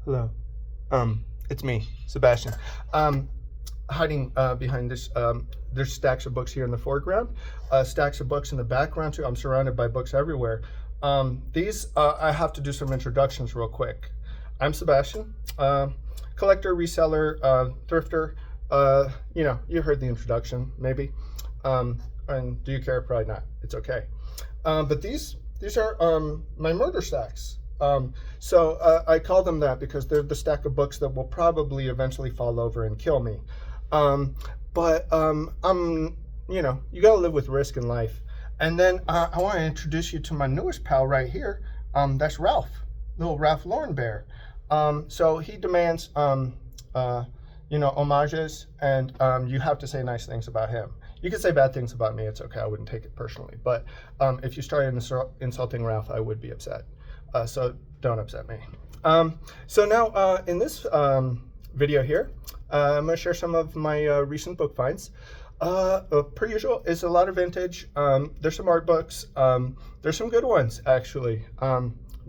Hello. It's me, Sebastian. Hiding behind this, there's stacks of books here in the foreground, stacks of books in the background too. I'm surrounded by books everywhere. I have to do some introductions real quick. I'm Sebastian, collector, reseller, thrifter. You heard the introduction, maybe. And do you care? Probably not. It's okay. But these are my murder stacks. I call them that because they're the stack of books that will probably eventually fall over and kill me. You gotta live with risk in life. And then I want to introduce you to my newest pal right here. That's Ralph, little Ralph Lauren Bear. So he demands, homages, and you have to say nice things about him. You can say bad things about me. It's okay. I wouldn't take it personally. But if you started insulting Ralph, I would be upset. So don't upset me. Now in this video here, I'm going to share some of my recent book finds. Per usual, it's a lot of vintage. There's some art books. There's some good ones, actually.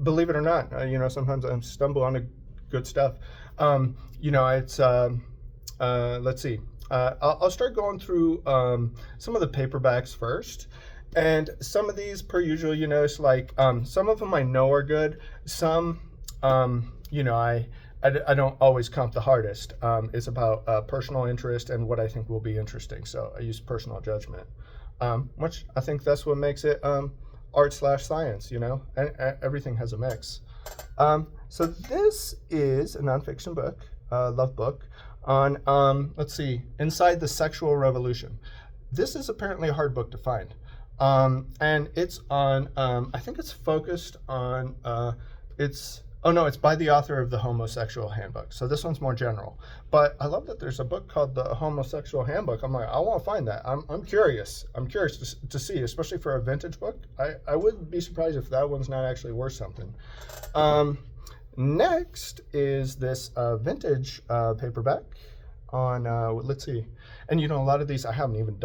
Believe it or not, sometimes I stumble on good stuff. Let's see. I'll start going through some of the paperbacks first. And some of these, per usual, it's like some of them I know are good. Some, I don't always comp the hardest. It's about personal interest and what I think will be interesting. So I use personal judgment, which I think that's what makes it art/science, and everything has a mix. So this is a nonfiction book, love book, on, let's see, Inside the Sexual Revolution. This is apparently a hard book to find. And it's on, I think it's focused on, it's by the author of The Homosexual Handbook. So this one's more general. But I love that there's a book called The Homosexual Handbook. I'm like, I want to find that. I'm curious. I'm curious to see, especially for a vintage book. I wouldn't be surprised if that one's not actually worth something. Next is this vintage paperback on, let's see. And a lot of these I haven't even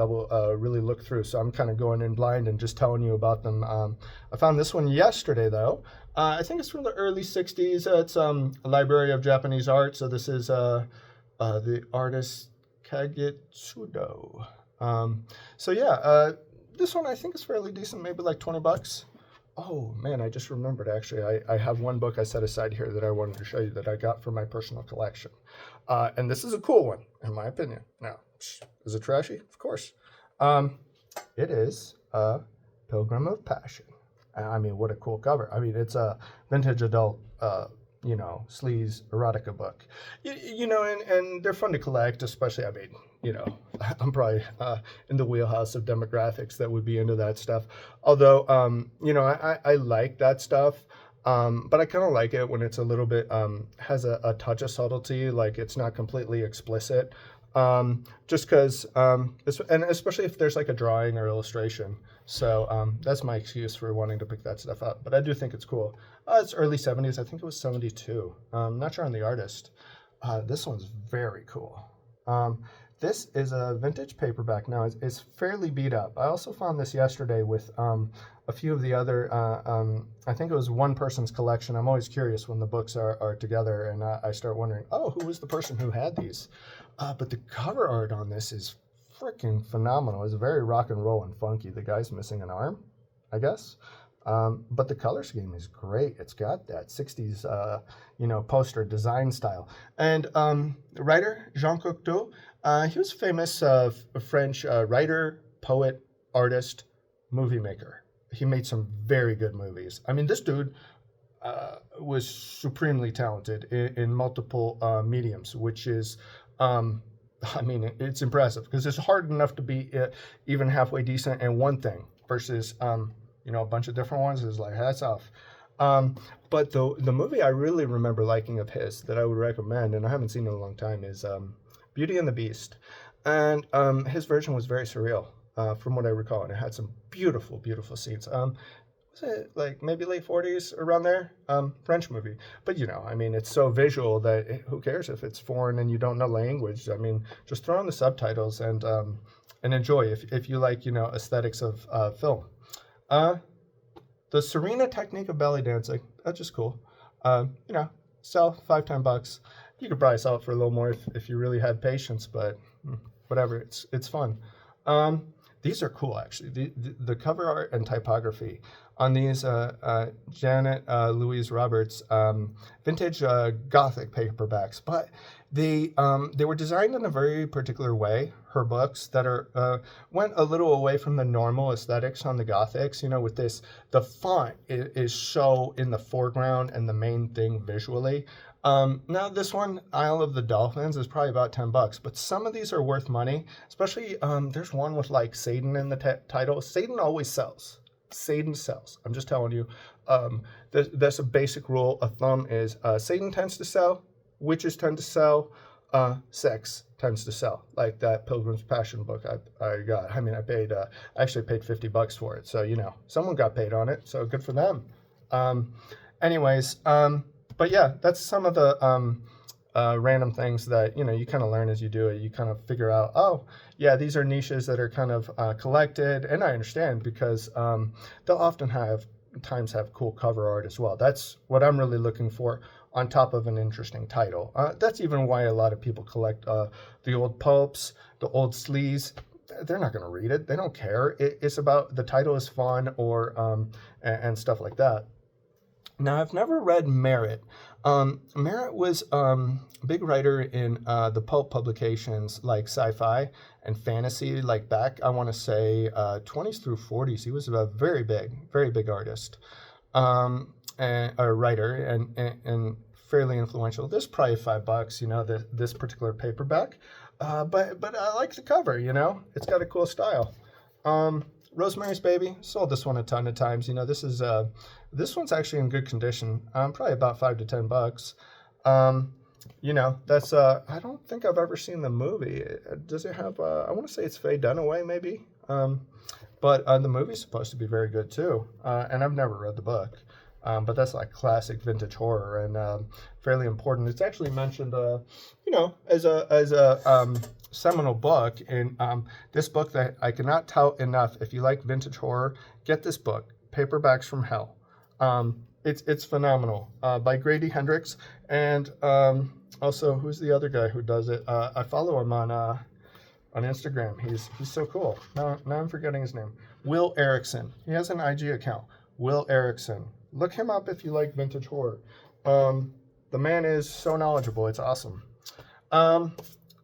really looked through, so I'm kind of going in blind and just telling you about them. I found this one yesterday, though. I think it's from the early 60s. It's a Library of Japanese Art, so this is the artist Kagetsudo. This one I think is fairly decent, maybe like $20. Oh, man, I just remembered, actually. I have one book I set aside here that I wanted to show you that I got for my personal collection. And this is a cool one, in my opinion. Now, is it trashy? Of course. It is Pilgrim of Passion. I mean, what a cool cover. I mean, it's a vintage adult, sleaze erotica book. And they're fun to collect, especially, I'm probably in the wheelhouse of demographics that would be into that stuff. Although, I like that stuff. But I kind of like it when it's a little bit, has a touch of subtlety, like it's not completely explicit. Just because, and especially if there's like a drawing or illustration. So that's my excuse for wanting to pick that stuff up. But I do think it's cool. It's early 70s. I think it was 72. Not sure on the artist. This one's very cool. This is a vintage paperback now. It's fairly beat up. I also found this yesterday with a few of the other, I think it was one person's collection. I'm always curious when the books are together, and I start wondering, who was the person who had these? But the cover art on this is freaking phenomenal. It's very rock and roll and funky. The guy's missing an arm, I guess. But the color scheme is great. It's got that 60s, poster design style. And writer Jean Cocteau, he was a famous French writer, poet, artist, movie maker. He made some very good movies. I mean, this dude was supremely talented in multiple mediums, which is, it's impressive because it's hard enough to be even halfway decent in one thing versus, a bunch of different ones. Is like, hats off. But the movie I really remember liking of his that I would recommend, and I haven't seen in a long time, is Beauty and the Beast. And his version was very surreal, from what I recall, and it had some beautiful, beautiful scenes. Was it like maybe late 40s, around there? French movie. But it's so visual that who cares if it's foreign and you don't know language? I mean, just throw on the subtitles and enjoy if you like, aesthetics of film. The Serena technique of belly dancing, that's just cool. sell, 5-10 bucks. You could probably sell it for a little more if you really had patience, but whatever, it's fun. Um, these are cool, actually. The cover art and typography on these Janet Louise Roberts vintage Gothic paperbacks, but they were designed in a very particular way. Her books that are went a little away from the normal aesthetics on the Gothics. With this, the font is so in the foreground and the main thing visually. Now this one, Isle of the Dolphins, is probably about 10 bucks, but some of these are worth money, especially there's one with like Satan in the title. Satan always sells. Satan sells. I'm just telling you. That's a basic rule of thumb is Satan tends to sell, witches tend to sell, sex tends to sell. Like that Pilgrim's Passion book I got. I mean, I actually paid 50 bucks for it. So, someone got paid on it. So good for them. Anyways, but yeah, that's some of the random things that, you kind of learn as you do it. You kind of figure out, oh, yeah, these are niches that are kind of collected. And I understand because they'll often have cool cover art as well. That's what I'm really looking for on top of an interesting title. That's even why a lot of people collect the old pulps, the old sleeves. They're not going to read it. They don't care. It's about the title is fun or and stuff like that. Now, I've never read Merritt. Merritt was a big writer in the pulp publications like sci-fi and fantasy, like back, I want to say, 20s through 40s. He was a very big artist and a writer and fairly influential. This is probably 5 bucks, this particular paperback. But I like the cover, It's got a cool style. Rosemary's Baby, sold this one a ton of times. This one's actually in good condition. Probably about 5 to 10 bucks. That's I don't think I've ever seen the movie. Does it have? I want to say it's Faye Dunaway, maybe. But the movie's supposed to be very good too. And I've never read the book. But that's like classic vintage horror and fairly important. It's actually mentioned, as a seminal book in this book that I cannot tout enough. If you like vintage horror, get this book, Paperbacks from Hell. It's phenomenal by Grady Hendrix, and also who's the other guy who does it? I follow him on Instagram. He's so cool. Now I'm forgetting his name. Will Erickson. He has an IG account. Will Erickson. Look him up if you like vintage horror. The man is so knowledgeable. It's awesome.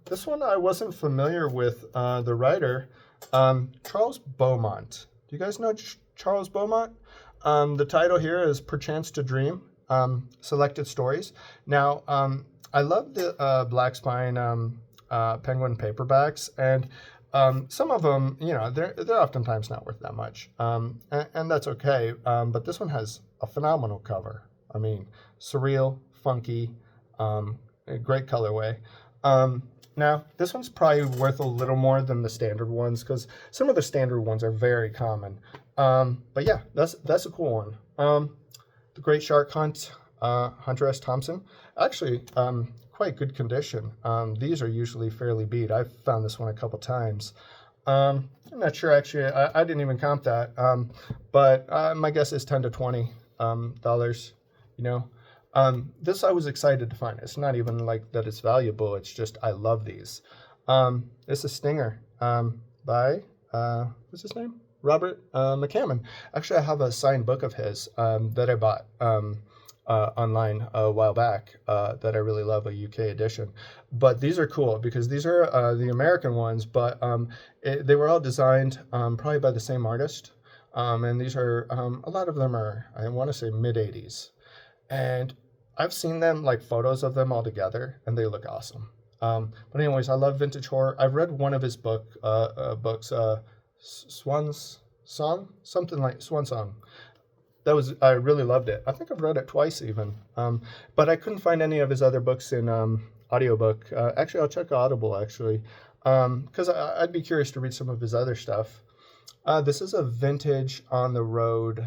This one I wasn't familiar with the writer, Charles Beaumont. Do you guys know Charles Beaumont? The title here is Perchance to Dream, Selected Stories. Now, I love the Black Spine Penguin paperbacks, and some of them, they're oftentimes not worth that much, and that's okay. But this one has a phenomenal cover. I mean, surreal, funky, a great colorway. Now, this one's probably worth a little more than the standard ones because some of the standard ones are very common. But yeah, that's a cool one. The Great Shark Hunt, Hunter S. Thompson, actually quite good condition. These are usually fairly beat. I've found this one a couple times. I'm not sure actually. I didn't even count that. But my guess is $10 to $20. This I was excited to find. It's not even like that it's valuable. It's just I love these. It's a stinger by what's his name? Robert McCammon. Actually, I have a signed book of his that I bought online a while back that I really love, a UK edition. But these are cool because these are the American ones, but they were all designed probably by the same artist. And these are, a lot of them are, I want to say, mid-'80s. And I've seen them, like photos of them all together, and they look awesome. But anyways, I love vintage horror. I've read one of his books, Swan's Song, something like Swan Song. I really loved it. I think I've read it twice even. But I couldn't find any of his other books in audiobook. Actually, I'll check Audible actually, because I'd be curious to read some of his other stuff. This is a vintage On the Road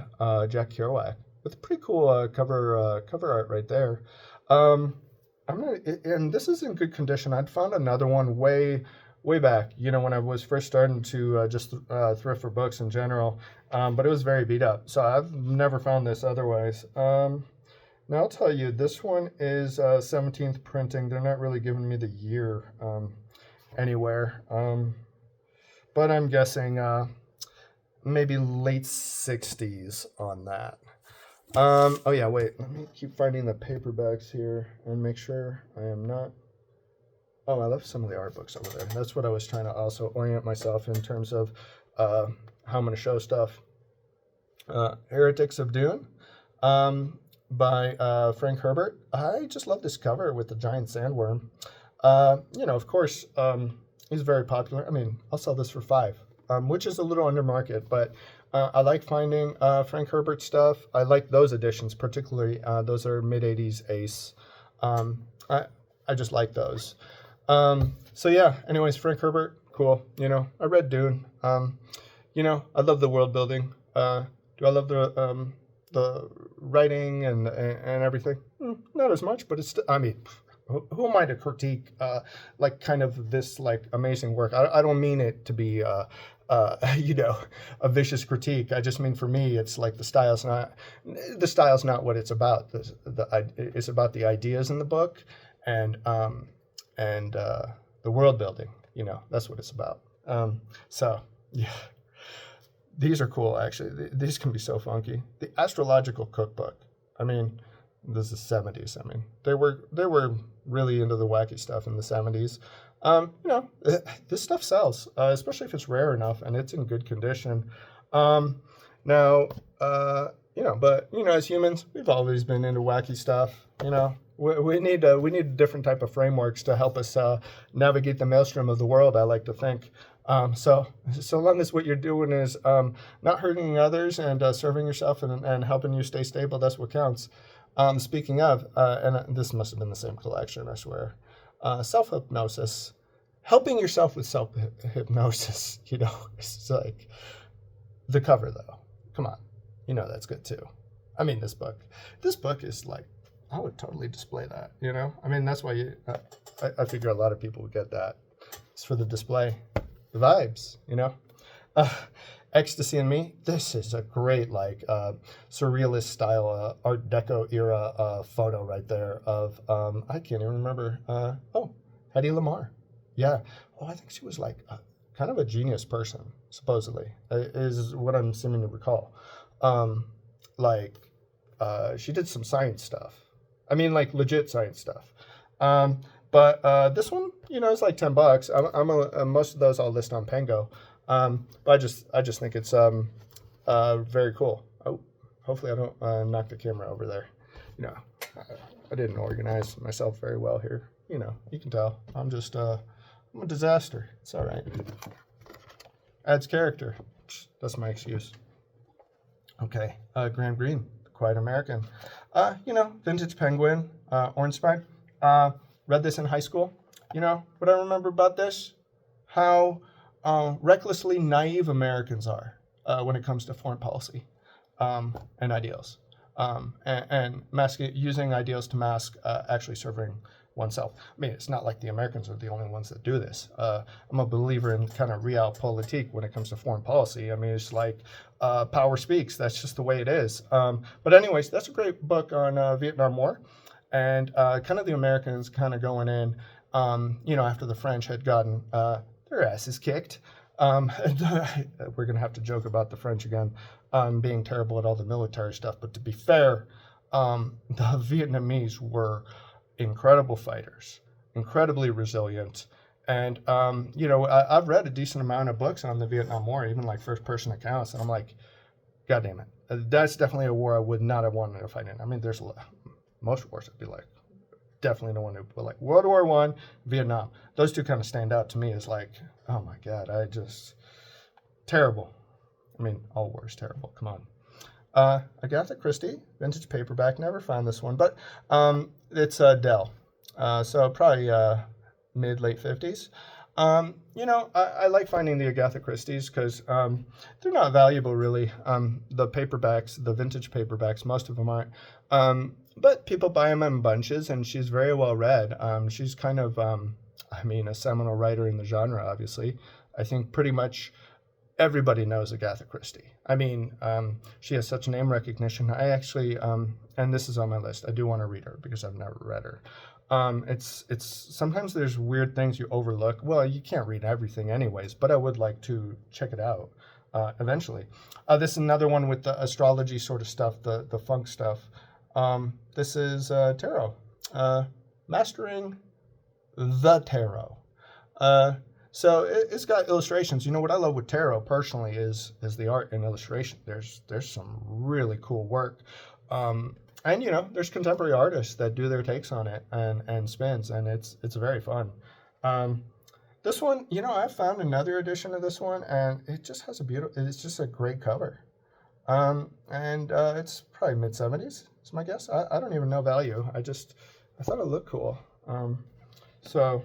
Jack Kerouac with a pretty cool cover art right there. And this is in good condition. I'd found another one way back, when I was first starting to just thrift for books in general, but it was very beat up. So I've never found this otherwise. Now I'll tell you, this one is 17th printing. They're not really giving me the year anywhere, but I'm guessing maybe late 60s on that. Oh yeah, wait. Let me keep finding the paperbacks here and make sure I am not. Oh, I left some of the art books over there. That's what I was trying to also orient myself in terms of how I'm going to show stuff. Heretics of Dune by Frank Herbert. I just love this cover with the giant sandworm. Of course, he's very popular. I mean, I'll sell this for $5, which is a little under market, but I like finding Frank Herbert stuff. I like those editions, particularly. Those are mid-'80s Ace. I just like those. So yeah, anyways, Frank Herbert, cool. I read Dune. I love the world building. Do I love the writing and everything? Not as much, but it's. I mean, who am I to critique like kind of this like amazing work? I don't mean it to be a vicious critique. I just mean for me, it's like the style's not what it's about. It's about the ideas in the book and the world building. That's what it's about. So yeah. These are cool, actually. These can be so funky. The Astrological Cookbook. I mean, this is 70s. I mean, they were really into the wacky stuff in the 70s. This stuff sells, especially if it's rare enough and it's in good condition. But as humans, we've always been into wacky stuff. We need a different type of frameworks to help us navigate the maelstrom of the world, I like to think. So long as what you're doing is not hurting others and serving yourself and helping you stay stable, that's what counts. Speaking of, and this must have been the same collection, I swear, self-hypnosis, helping yourself with self-hypnosis, it's like the cover, though. Come on, that's good, too. I mean, this book is like, I would totally display that, I mean, that's why I figure a lot of people would get that. It's for the display. The vibes, Ecstasy and Me. This is a great, surrealist style, Art Deco era photo right there of, I can't even remember. Hedy Lamarr. Yeah. Oh, I think she was kind of a genius person, supposedly, is what I'm seeming to recall. She did some science stuff. I mean, legit science stuff. But this one, it's like $10. I'm most of those I'll list on Pengo. But I just think it's very cool. Oh, hopefully I don't knock the camera over there. I didn't organize myself very well here. You can tell. I'm a disaster. It's all right. Adds character. That's my excuse. Okay. Graham Greene, The Quiet American. Vintage Penguin, Orange Spine. Read this in high school. What I remember about this? How recklessly naive Americans are when it comes to foreign policy and ideals. And using ideals to mask actually serving oneself. I mean, it's not like the Americans are the only ones that do this. I'm a believer in kind of realpolitik when it comes to foreign policy. I mean, it's like power speaks. That's just the way it is. But anyways, that's a great book on Vietnam War. And kind of the Americans kind of going in, after the French had gotten their asses kicked. And we're going to have to joke about the French again being terrible at all the military stuff. But to be fair, the Vietnamese were incredible fighters, incredibly resilient. And, I've read a decent amount of books on the Vietnam War, even first-person accounts. And I'm like, God damn it. That's definitely a war I would not have wanted to fight in. I mean, there's most wars I'd be definitely don't want to, but World War I, Vietnam. Those two kind of stand out to me as oh my God, terrible. I mean, all war is terrible. Come on. Agatha Christie, vintage paperback. Never found this one, but it's Dell. So probably mid-late 50s. I like finding the Agatha Christie's because they're not valuable, really. The paperbacks, the vintage paperbacks, most of them aren't. But people buy them in bunches, and she's very well read. She's kind of, a seminal writer in the genre, obviously. I think pretty much everybody knows Agatha Christie. I mean, she has such name recognition. I actually, and this is on my list. I do want to read her because I've never read her. It's sometimes there's weird things you overlook. Well, you can't read everything anyways, but I would like to check it out eventually. This is another one with the astrology sort of stuff, the funk stuff. This is tarot, mastering the tarot. So it's got illustrations. You know what I love with tarot personally is the art and illustration. There's some really cool work. And you know, there's contemporary artists that do their takes on it and spins, and it's very fun. This one, you know, I found another edition of this one, and it just has it's just a great cover. And it's probably mid-70s, is my guess. I don't even know value. I thought it looked cool. So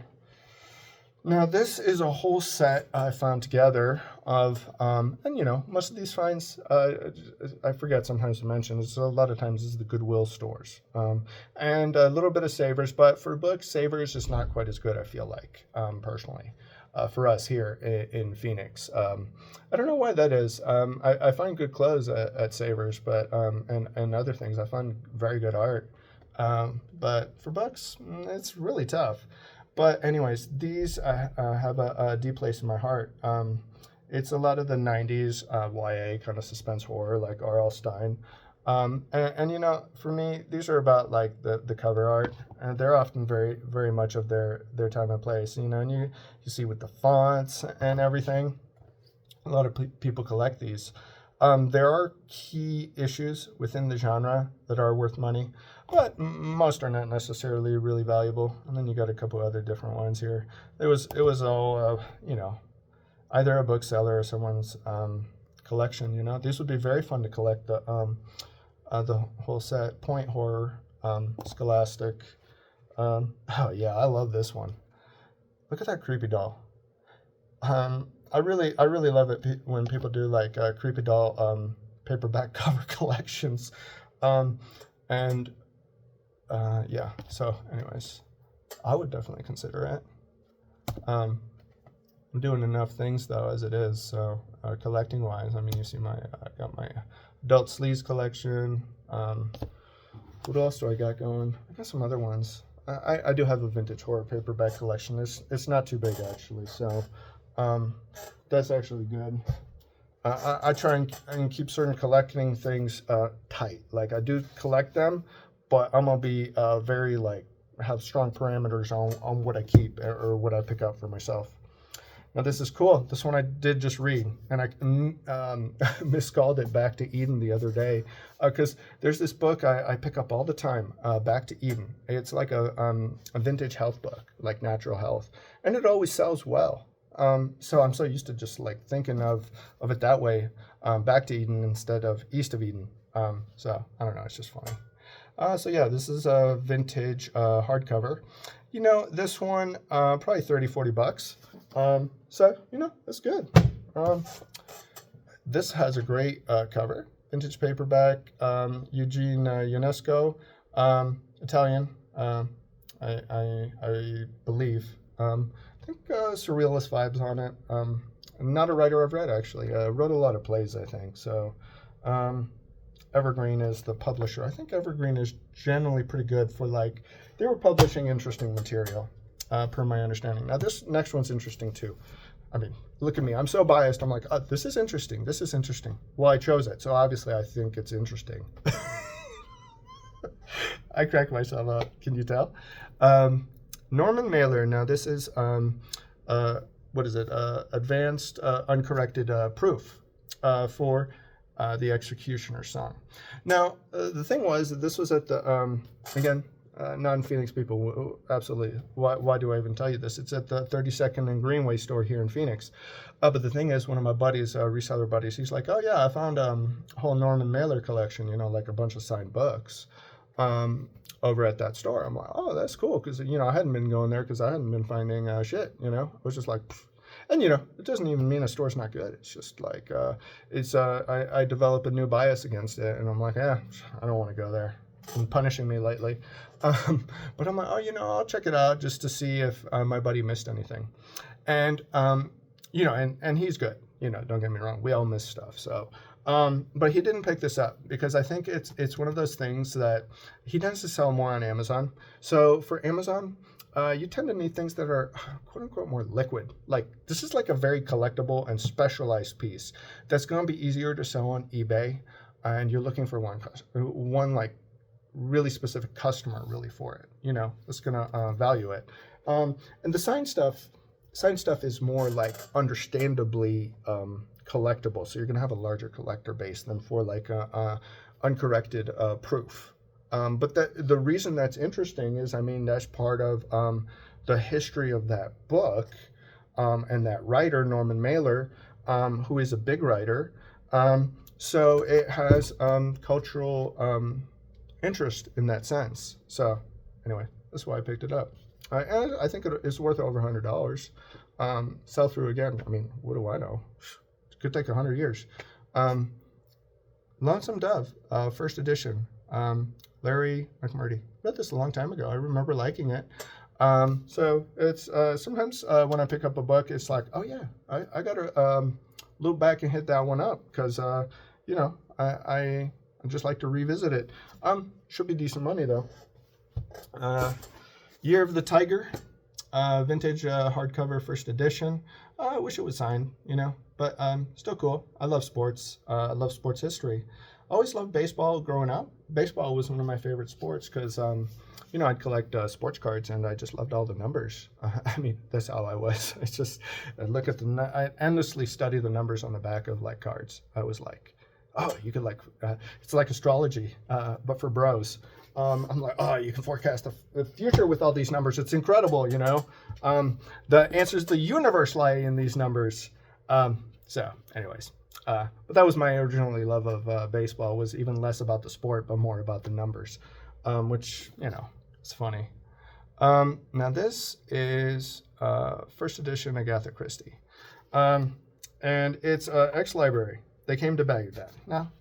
now this is a whole set I found together of, and you know, most of these finds, I forget sometimes to mention, a lot of times is the Goodwill stores, and a little bit of Savers, but for books, Savers is not quite as good, I feel like, personally, for us here in Phoenix. I don't know why that is. I find good clothes at Savers, but, and other things, I find very good art. But for books, it's really tough. But anyways, these have a deep place in my heart. It's a lot of the 90s YA kind of suspense horror like R.L. Stine. And you know, for me, these are about like the cover art. And they're often very, very much of their time and place. You know, and you see with the fonts and everything, a lot of people collect these. There are key issues within the genre that are worth money, but most are not necessarily really valuable. And then you got a couple other different ones here. It was all, you know, either a bookseller or someone's collection. You know, these would be very fun to collect. The whole set, point horror, scholastic. Oh yeah, I love this one. Look at that creepy doll. I really love it when people do like creepy doll paperback cover collections, and yeah. So, anyways, I would definitely consider it. I'm doing enough things though as it is. So collecting wise, I mean, you see I got my adult sleeves collection. What else do I got going? I got some other ones. I do have a vintage horror paperback collection. It's not too big actually, so. That's actually good. I try and keep certain collecting things tight. Like I do collect them, but I'm gonna be very like have strong parameters on what I keep or what I pick up for myself. Now this is cool. This one I did just read, and I miscalled it Back to Eden the other day because there's this book I pick up all the time, Back to Eden. It's like a vintage health book, like natural health, and it always sells well. So I'm so used to just like thinking of it that way, Back to Eden instead of East of Eden. So I don't know, it's just funny. So yeah, this is a vintage hardcover. You know, this one probably $30-40. So you know, that's good. This has a great cover, vintage paperback. Eugene Ionesco, Italian. I believe. I think surrealist vibes on it. Not a writer I've read, actually. Wrote a lot of plays, I think. So Evergreen is the publisher. I think Evergreen is generally pretty good for, like, they were publishing interesting material, per my understanding. Now, this next one's interesting, too. I mean, look at me. I'm so biased. I'm like, oh, this is interesting. This is interesting. Well, I chose it, so obviously I think it's interesting. I crack myself up. Can you tell? Norman Mailer. Now this is what is it? Advanced uncorrected proof for the Executioner song. Now the thing was that this was at the again non-Phoenix people absolutely. Why do I even tell you this? It's at the 32nd and Greenway store here in Phoenix. But the thing is, one of my buddies, reseller buddies, he's like, oh yeah, I found a whole Norman Mailer collection. You know, like a bunch of signed books. Over at that store. I'm like, oh, that's cool, because you know I hadn't been going there because I hadn't been finding shit. You know, I was just like, pfft. And you know, it doesn't even mean a store's not good. It's just like I develop a new bias against it, and I'm like, I don't want to go there. It's been punishing me lately, but I'm like, oh, you know, I'll check it out just to see if my buddy missed anything, and you know, and he's good. You know, don't get me wrong, we all miss stuff. So, But he didn't pick this up because I think it's one of those things that he tends to sell more on Amazon. So for Amazon, you tend to need things that are quote unquote more liquid. Like this is like a very collectible and specialized piece that's going to be easier to sell on eBay, and you're looking for one like really specific customer really for it. That's going to value it. And the sign stuff is more like understandably collectible. So you're going to have a larger collector base than for like a uncorrected proof. But the reason that's interesting is, I mean, that's part of the history of that book and that writer, Norman Mailer, who is a big writer. So it has cultural interest in that sense. So anyway, that's why I picked it up. And I think it's worth over $100. Sell through again. I mean, what do I know? It could take 100 years. Lonesome Dove, first edition. Larry McMurdy. Read this a long time ago. I remember liking it. So it's sometimes when I pick up a book, it's like, oh yeah, I got to loop back and hit that one up because I just like to revisit it. Should be decent money though. Year of the Tiger, vintage hardcover first edition. I wish it was signed, but still cool. I love sports. I love sports history. Always loved baseball growing up. Baseball was one of my favorite sports because, I'd collect sports cards and I just loved all the numbers. I mean, that's how I was. It's just, I endlessly study the numbers on the back of like cards. I was like, oh, you could it's like astrology, but for bros. I'm like, oh, you can forecast the future with all these numbers. It's incredible, The answers to the universe lie in these numbers. So anyways, but that was my original love of baseball, was even less about the sport, but more about the numbers, which, it's funny. Now this is first edition Agatha Christie. And it's ex-library. They came to Baghdad. Now,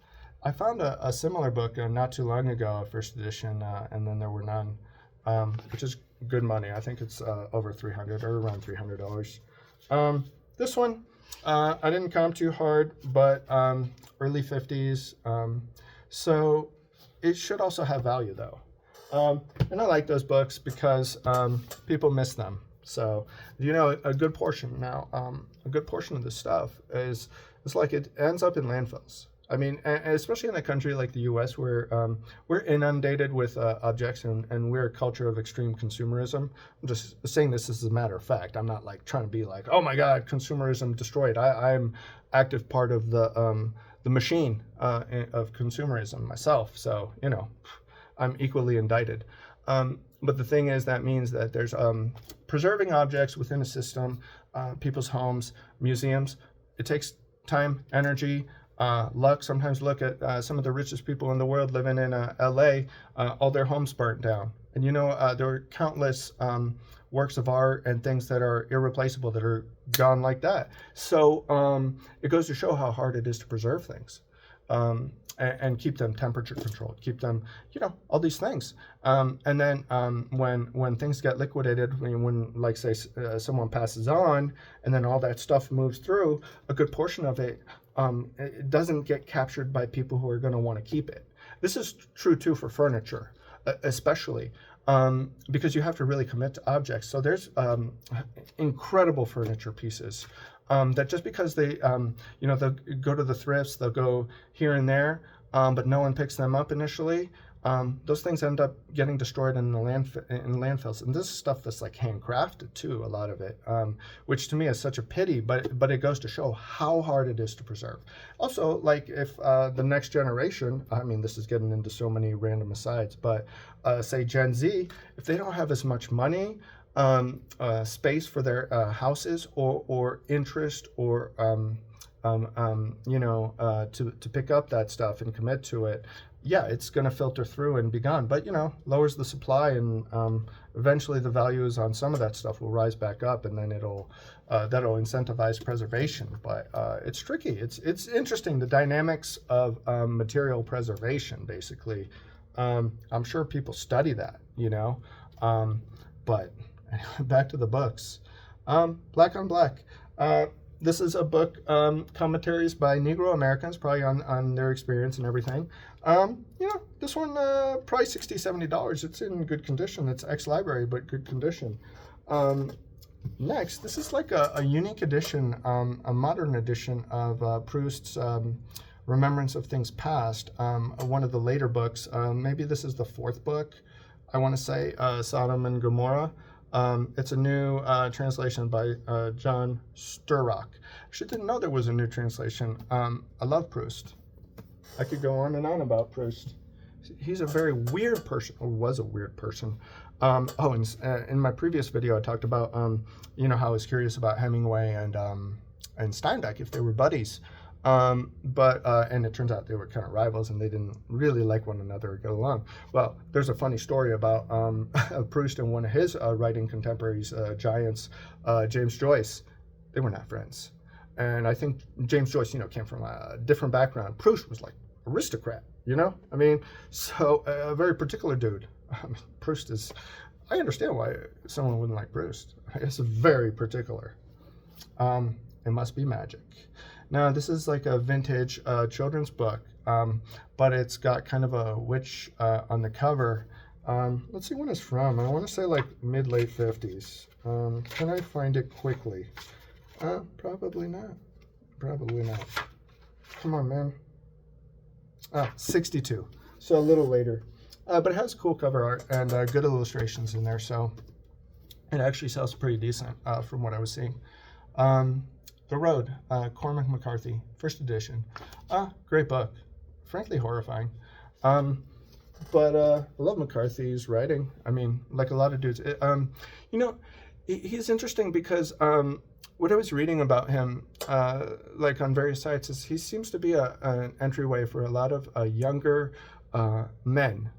I found a similar book not too long ago, first edition, and then there were none, which is good money. I think it's over $300 or around $300. This one, I didn't comp too hard, but early 50s. So it should also have value though. And I like those books because people miss them. So, a good portion now, a good portion of this stuff it's like it ends up in landfills. I mean, especially in a country like the U.S. where we're inundated with objects and we're a culture of extreme consumerism. I'm just saying this as a matter of fact. I'm not like trying to be like, oh my God, consumerism destroyed. I'm active part of the machine of consumerism myself. So, I'm equally indicted. But the thing is, that means that there's preserving objects within a system, people's homes, museums. It takes time, energy, luck. Sometimes look at some of the richest people in the world living in LA, all their homes burnt down. And there are countless works of art and things that are irreplaceable that are gone like that. So it goes to show how hard it is to preserve things. And keep them temperature controlled, keep them, all these things. And then when things get liquidated, when like say someone passes on, and then all that stuff moves through, a good portion of it doesn't get captured by people who are going to want to keep it. This is true too for furniture, especially because you have to really commit to objects. So there's incredible furniture pieces. That just because they, they'll go to the thrifts, they'll go here and there, but no one picks them up initially. Those things end up getting destroyed in landfills. And this is stuff that's like handcrafted too, a lot of it, which to me is such a pity, but it goes to show how hard it is to preserve. Also, like if the next generation, I mean, this is getting into so many random asides, but say Gen Z, if they don't have as much money, space for their houses or interest or to pick up that stuff and commit to it, it's going to filter through and be gone. But lowers the supply, and eventually the values on some of that stuff will rise back up, and then that'll incentivize preservation. But it's tricky. It's interesting, the dynamics of material preservation. Basically, I'm sure people study that, but back to the books. Black on Black. This is a book, commentaries by Negro Americans, probably on their experience and everything. This one, probably $60, $70. It's in good condition. It's ex-library, but good condition. Next, this is like a unique edition, a modern edition of Proust's Remembrance of Things Past, one of the later books. Maybe this is the fourth book, I want to say, Sodom and Gomorrah. It's a new translation by John Sturrock. Actually, didn't know there was a new translation. I love Proust. I could go on and on about Proust. He's a very weird person, or was a weird person. In my previous video, I talked about, how I was curious about Hemingway and Steinbeck, if they were buddies. And it turns out they were kind of rivals and they didn't really like one another or get along. Well, there's a funny story about Proust and one of his writing contemporaries, giants, James Joyce. They were not friends. And I think James Joyce, came from a different background. Proust was like aristocrat, so a very particular dude. Proust is, I understand why someone wouldn't like Proust. It's very particular. It must be magic. Now, this is like a vintage children's book, but it's got kind of a witch on the cover. Let's see when it's from. I want to say like mid-late 50s. Can I find it quickly? Probably not. Probably not. Come on, man. 62. So a little later. But it has cool cover art and good illustrations in there, so it actually sells pretty decent from what I was seeing. The Road, Cormac McCarthy, first edition. Great book. Frankly, horrifying. But I love McCarthy's writing. I mean, like a lot of dudes. He's interesting because what I was reading about him, like on various sites, is he seems to be an entryway for a lot of younger men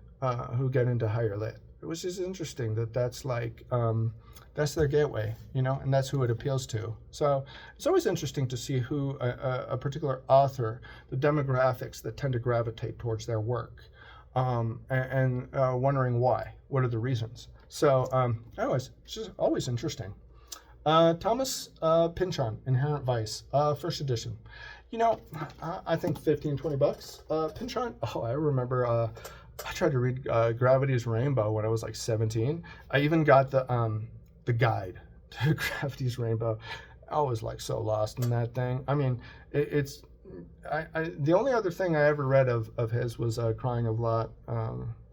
who get into higher lit. It was just interesting that's like, that's their gateway, and that's who it appeals to. So it's always interesting to see who a particular author, the demographics that tend to gravitate towards their work, and wondering why. What are the reasons? So it's just always interesting. Thomas Pynchon, Inherent Vice, first edition. I think $15-20. Pynchon. I remember. I tried to read Gravity's Rainbow when I was like 17. I even got the guide to Gravity's Rainbow. I was like so lost in that thing. I mean, it's the only other thing I ever read of his was Crying of Lot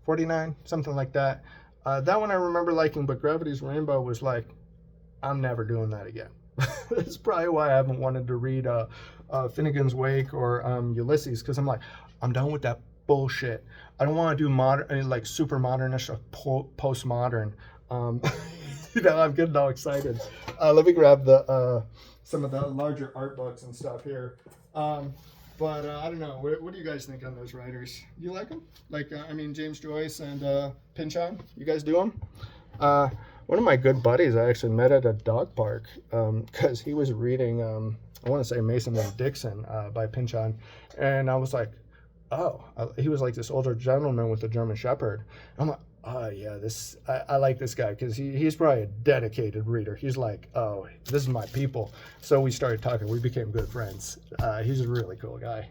49, something like that. That one I remember liking, but Gravity's Rainbow was like, I'm never doing that again. That's probably why I haven't wanted to read Finnegan's Wake or Ulysses, because I'm like, I'm done with that bullshit. I don't want to do modern, like super modernish or postmodern. I'm getting all excited. Let me grab some of the larger art books and stuff here. But I don't know. What do you guys think on those writers? Do you like them? Like, James Joyce and Pynchon? You guys do them? One of my good buddies I actually met at a dog park because he was reading, I want to say Mason and Dixon by Pynchon. And I was like, he was like this older gentleman with a German Shepherd. I'm like, yeah, I like this guy because he's probably a dedicated reader. He's like, this is my people. So we started talking. We became good friends. He's a really cool guy.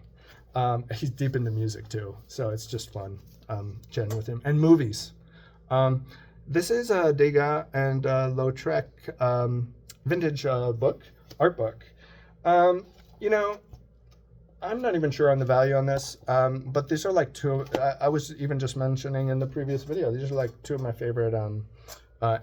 He's deep into music too, so it's just fun chatting with him. And movies. This is a Degas and Lautrec vintage art book. I'm not even sure on the value on this, but these are like two. I was even just mentioning in the previous video, these are like two of my favorite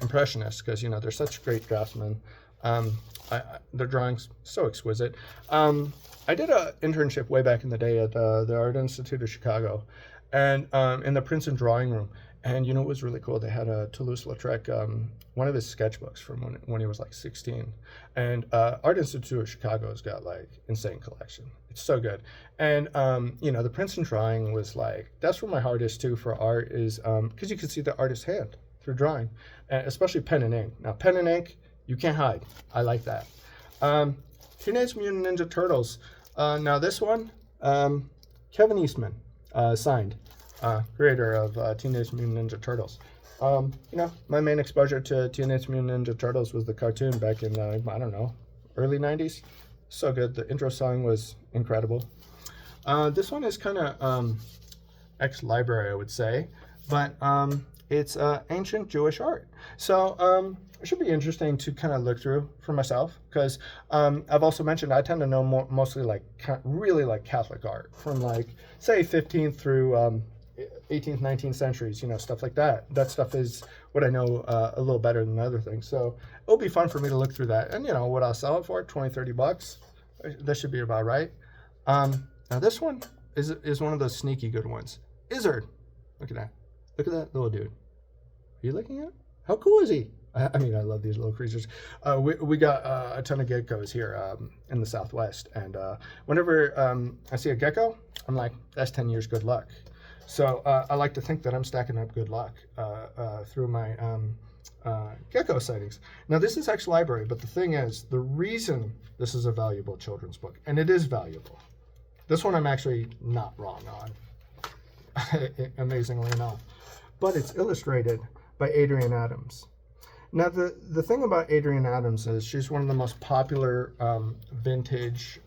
impressionists because they're such great draftsmen. Their drawings so exquisite. I did an internship way back in the day at the Art Institute of Chicago, and in the Princeton drawing room. And it was really cool. They had a Toulouse-Lautrec, one of his sketchbooks from when he was like 16. And Art Institute of Chicago's got like insane collection. It's so good. And the Princeton drawing was like, that's where my heart is too for art, is because you can see the artist's hand through drawing, and especially pen and ink. Now pen and ink, you can't hide. I like that. Teenage Mutant Ninja Turtles. Now this one, Kevin Eastman signed. Creator of Teenage Mutant Ninja Turtles. My main exposure to Teenage Mutant Ninja Turtles was the cartoon back in, early 90s. So good. The intro song was incredible. This one is kind of ex-library, I would say, but it's ancient Jewish art. So it should be interesting to kind of look through for myself, because I've also mentioned I tend to know mostly like really like Catholic art from like say 15th through 18th, 19th centuries, stuff like that. That stuff is what I know a little better than other things. So it'll be fun for me to look through that. And what I'll sell it for, 20, 30 bucks. That should be about right. Now this one is one of those sneaky good ones. Izzard. Look at that. Look at that little dude. Are you looking at? How cool is he? I mean, I love these little creatures. We got a ton of geckos here in the Southwest. And whenever I see a gecko, I'm like, that's 10 years good luck. So I like to think that I'm stacking up good luck through my gecko sightings. Now, this is ex-library, but the thing is, the reason this is a valuable children's book, and it is valuable, this one I'm actually not wrong on, amazingly enough, but it's illustrated by Adrienne Adams. Now, the thing about Adrienne Adams is she's one of the most popular vintage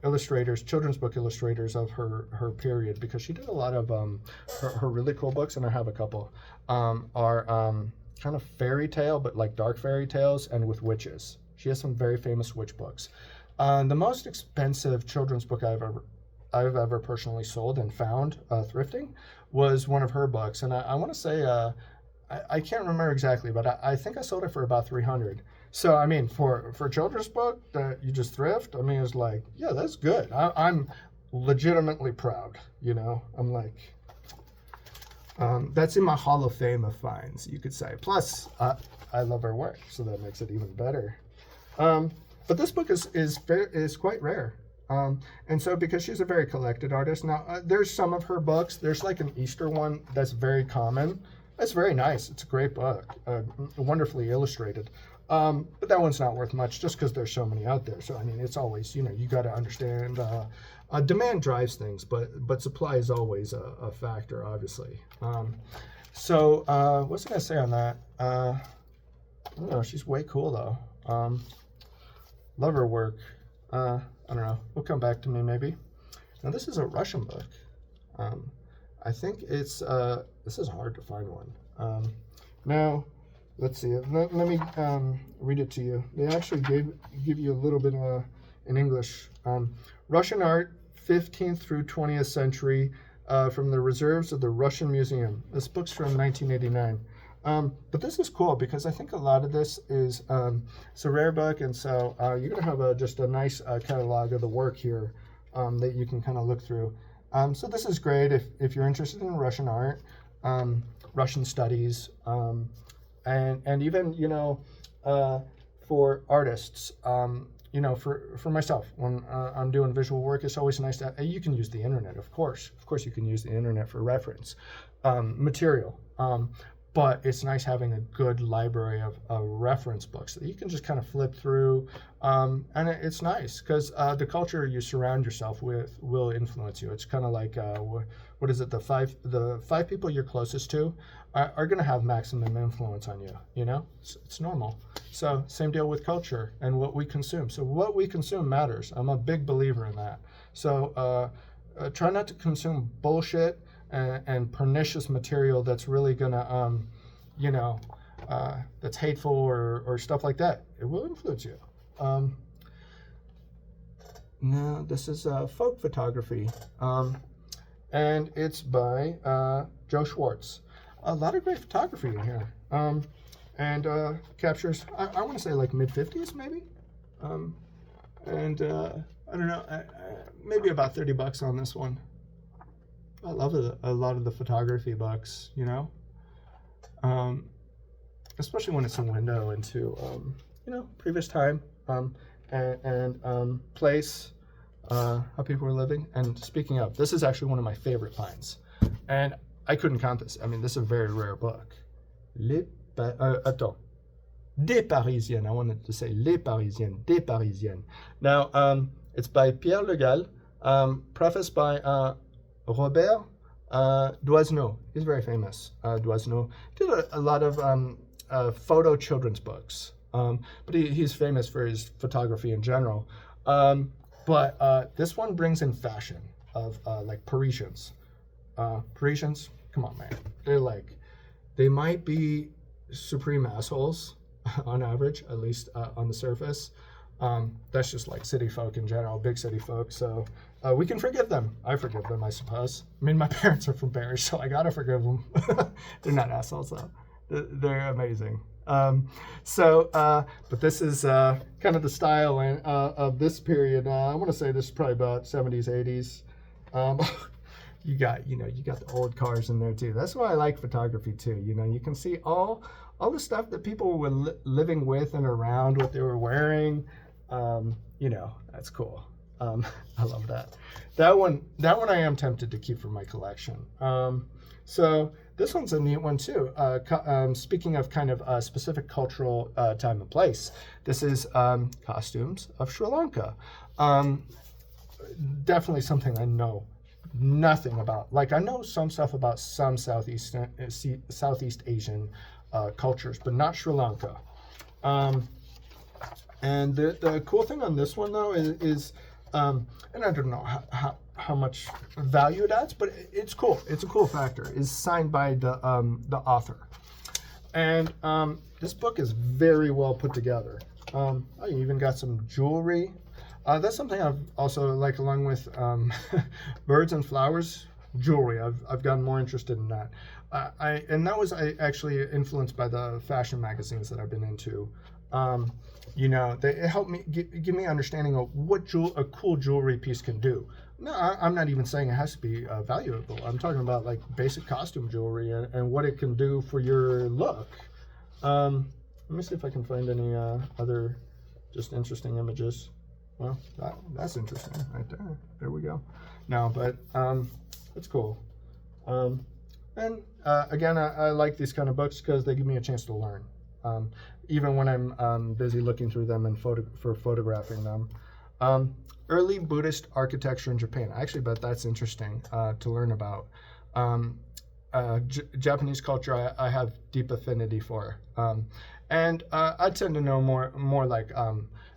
illustrators, children's book illustrators of her period, because she did a lot of her really cool books, and I have a couple, are kind of fairy tale, but like dark fairy tales and with witches. She has some very famous witch books. The most expensive children's book I've ever personally sold and found thrifting was one of her books, and I want to say I can't remember exactly, but I think I sold it for about $300. So I mean, for a children's book that you just thrift, I mean, it's like, yeah, that's good. I'm legitimately proud. I'm like, that's in my Hall of Fame of finds, you could say. Plus, I love her work, so that makes it even better. But this book is quite rare. And so because she's a very collected artist, now there's some of her books. There's like an Easter one that's very common. It's very nice. It's a great book, wonderfully illustrated. But that one's not worth much just because there's so many out there. So, I mean, it's always, you got to understand demand drives things, but supply is always a factor, obviously. So what's I going to say on that? I don't know. She's way cool, though. Love her work. I don't know. It'll come back to me, maybe. Now, this is a Russian book. I think it's, this is hard to find one. Now, let's see. Let me read it to you. They actually give you a little bit in English. Russian art, 15th through 20th century, from the reserves of the Russian Museum. This book's from 1989. But this is cool because I think a lot of this is it's a rare book, and so you're going to have just a nice catalog of the work here that you can kind of look through. So this is great if you're interested in Russian art, Russian studies, and even, for artists, for myself, when I'm doing visual work, it's always nice to, you can use the internet, of course you can use the internet for reference material, but it's nice having a good library of reference books that you can just kind of flip through, and it's nice because the culture you surround yourself with will influence you. It's kind of like what is it? The five people you're closest to are going to have maximum influence on you. It's normal. So same deal with culture and what we consume. So what we consume matters. I'm a big believer in that. So try not to consume bullshit and pernicious material that's really gonna, that's hateful or stuff like that. It will influence you. Now this is folk photography, and it's by Joe Schwartz. A lot of great photography in here, and captures, I want to say like mid-50s maybe, and I don't know, maybe about $30 on this one. I love a lot of the photography books, especially when it's a window into, previous time and place, how people were living. And speaking of, this is actually one of my favorite finds, and I couldn't count this. I mean, this is a very rare book. Des Parisiens. I wanted to say Les Parisiens, Des Parisiens. Now, it's by Pierre Le Gall, prefaced by Robert Doisneau. He's very famous. Doisneau did a lot of photo children's books. but he's famous for his photography in general. But this one brings in fashion of like Parisians. Parisians, come on, man. They might be supreme assholes on average, at least on the surface. That's just like city folk in general, big city folk. So we can forgive them. I forgive them, I suppose. I mean, my parents are from Paris, so I gotta forgive them. They're not assholes, though. They're amazing. But this is kind of the style of this period. I want to say this is probably about 70s, 80s. You got the old cars in there too. That's why I like photography too. You can see all the stuff that people were living with and around, what they were wearing. That's cool. I love that. That one I am tempted to keep for my collection. So this one's a neat one too. Speaking of kind of specific cultural time and place, this is costumes of Sri Lanka. Definitely something I know nothing about. Like, I know some stuff about some Southeast Asian cultures, but not Sri Lanka. And the cool thing on this one though is and I don't know how much value it adds, but it's cool. It's a cool factor. Is signed by the author, and this book is very well put together. You even got some jewelry. That's something I've also like, along with birds and flowers, jewelry. I've gotten more interested in that. And that was actually influenced by the fashion magazines that I've been into. It helped me give me understanding of what a cool jewelry piece can do. No, I'm not even saying it has to be valuable. I'm talking about like basic costume jewelry and what it can do for your look. Let me see if I can find any other just interesting images. Well, that's interesting right there. There we go. No, but it's cool. And again, I like these kind of books because they give me a chance to learn. Even when I'm busy looking through them and photographing them. Early Buddhist architecture in Japan. I actually bet that's interesting to learn about. Japanese culture I have deep affinity for. And I tend to know more like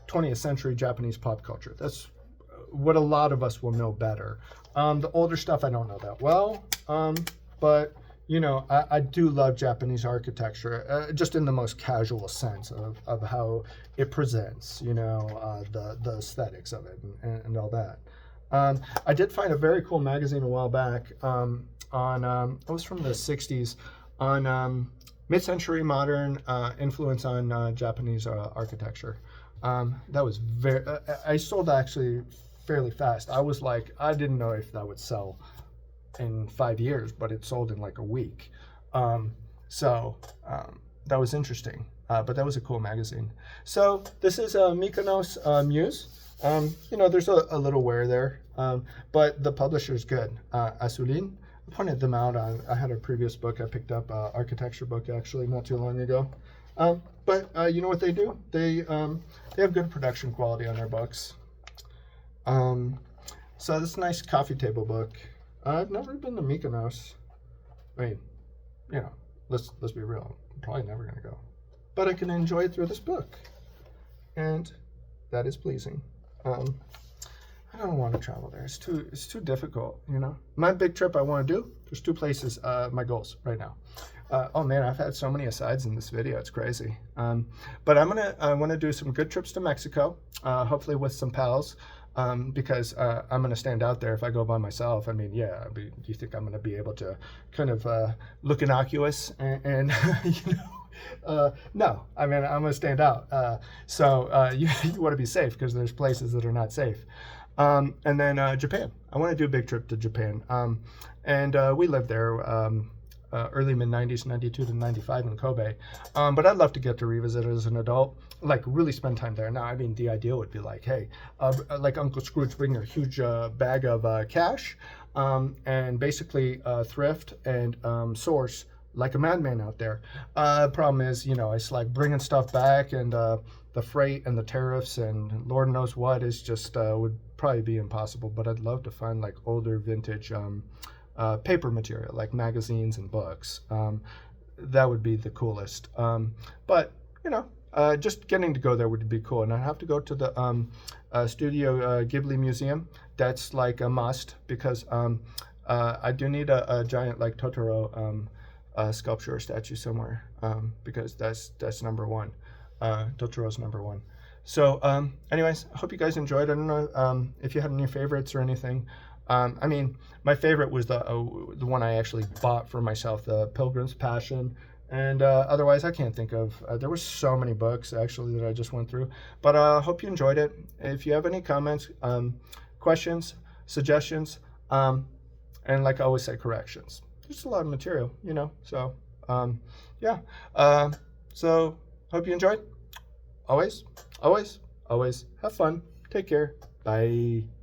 20th century Japanese pop culture. That's what a lot of us will know better. The older stuff I don't know that well, but I do love Japanese architecture, just in the most casual sense of how it presents, the aesthetics of it and all that. I did find a very cool magazine a while back it was from the 60s, on mid-century modern influence on Japanese architecture. That was I sold actually fairly fast. I was like, I didn't know if that would sell in 5 years, but it sold in like a week. That was interesting. But that was a cool magazine. So this is Mykonos Muse. There's a little wear there, but the publisher's good. Asulin. I pointed them out. I had a previous book I picked up, architecture book actually, not too long ago. But you know what they do? They have good production quality on their books. So this nice coffee table book. I've never been to Mykonos. I mean, let's be real. I'm probably never going to go. But I can enjoy it through this book. And that is pleasing. I don't want to travel there. It's too difficult, My big trip I want to do, there's 2 places, my goals right now. Oh man, I've had so many asides in this video. It's crazy. But I want to do some good trips to Mexico, hopefully with some pals. Because I'm going to stand out there if I go by myself. I mean, do you think I'm going to be able to kind of look innocuous and no, I mean, I'm going to stand out. So you want to be safe because there's places that are not safe. And then Japan. I want to do a big trip to Japan. And we lived there early mid-90s, 92 to 95 in Kobe. But I'd love to get to revisit it as an adult, like really spend time there. Now, I mean, the ideal would be like, hey, like Uncle Scrooge, bring a huge bag of cash and basically thrift and source like a madman out there. Problem is, it's like bringing stuff back and the freight and the tariffs and Lord knows what is just would probably be impossible. But I'd love to find like older vintage paper material, like magazines and books. That would be the coolest. But just getting to go there would be cool. And I have to go to the Studio Ghibli Museum. That's like a must because I do need a giant like Totoro sculpture or statue somewhere because that's number one. Totoro's number one. So, anyways, I hope you guys enjoyed. I don't know if you had any favorites or anything. I mean, my favorite was the one I actually bought for myself, the Pilgrim's Passion. And otherwise, I can't think of. There were so many books actually that I just went through. But I hope you enjoyed it. If you have any comments, questions, suggestions, and like I always say, corrections. There's a lot of material, you know. So, yeah. So, hope you enjoyed. Always have fun. Take care. Bye.